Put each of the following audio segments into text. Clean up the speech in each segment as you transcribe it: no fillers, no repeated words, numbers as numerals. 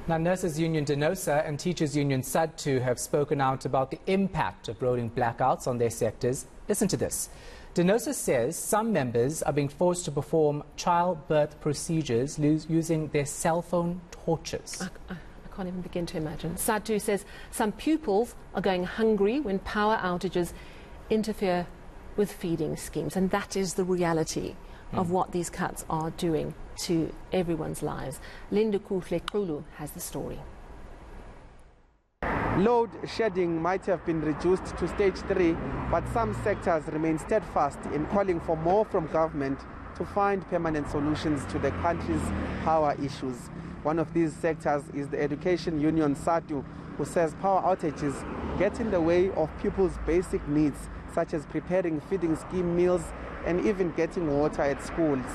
Now, Nurses Union Denosa and Teachers Union Sadtu have spoken out about the impact of rolling blackouts on their sectors. Listen to this. Denosa says some members are being forced to perform childbirth procedures using their cell phone torches. I can't even begin to imagine. Sadtu says some pupils are going hungry when power outages interfere with feeding schemes, and that is the reality of what these cuts are doing to everyone's lives. Lindokuhle Xulu has the story. Load shedding might have been reduced to stage 3, but some sectors remain steadfast in calling for more from government to find permanent solutions to the country's power issues. One of these sectors is the Education Union Sadtu, who says power outages get in the way of pupils' basic needs, such as preparing feeding scheme meals and even getting water at schools.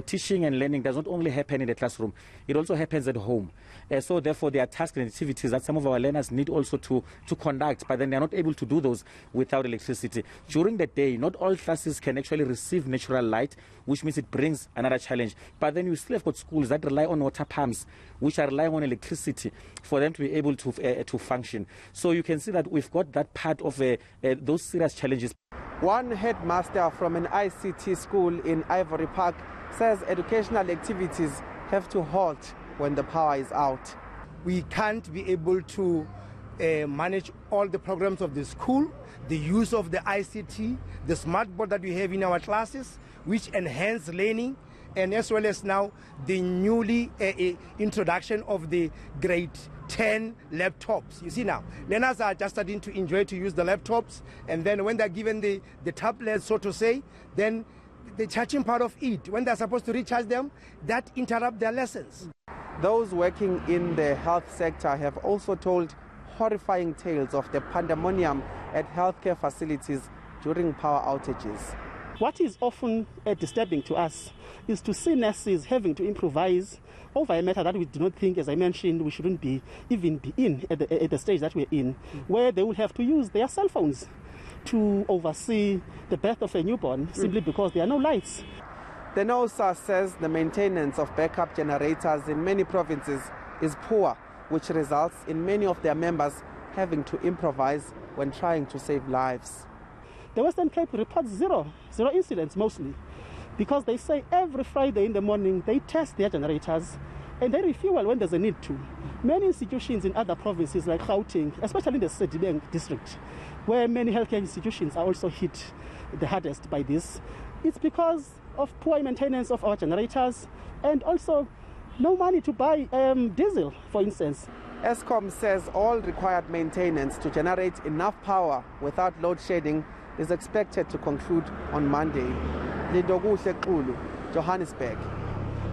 Teaching and learning does not only happen in the classroom, it also happens at home. So therefore there are tasks and activities that some of our learners need also to conduct, but then they are not able to do those without electricity. During the day, not all classes can actually receive natural light, which means it brings another challenge. But then you still have got schools that rely on water pumps, which are relying on electricity for them to be able to function. So you can see that we've got that part of those serious challenges. One headmaster from an ICT school in Ivory Park says educational activities have to halt when the power is out. We can't be able to manage all the programs of the school, the use of the ICT, the smart board that we have in our classes, which enhance learning, and as well as now the newly introduction of the grade 10 laptops. You see now, learners are just starting to enjoy to use the laptops, and then when they're given the tablets, so to say, then the charging part of it, when they're supposed to recharge them, that interrupt their lessons. Those working in the health sector have also told horrifying tales of the pandemonium at healthcare facilities during power outages. What is often disturbing to us is to see nurses having to improvise over a matter that we do not think, as I mentioned, we shouldn't even be in at the stage that we're in, where they will have to use their cell phones to oversee the birth of a newborn simply because there are no lights. Denosa says the maintenance of backup generators in many provinces is poor, which results in many of their members having to improvise when trying to save lives. The Western Cape reports zero incidents mostly, because they say every Friday in the morning they test their generators and they refuel when there's a need to. Many institutions in other provinces like Gauteng, especially in the Sedibeng district, where many healthcare institutions are also hit the hardest by this, it's because of poor maintenance of our generators and also no money to buy diesel, for instance. Eskom says all required maintenance to generate enough power without load shedding is expected to conclude on Monday. Lindokuhle Xulu, Johannesburg.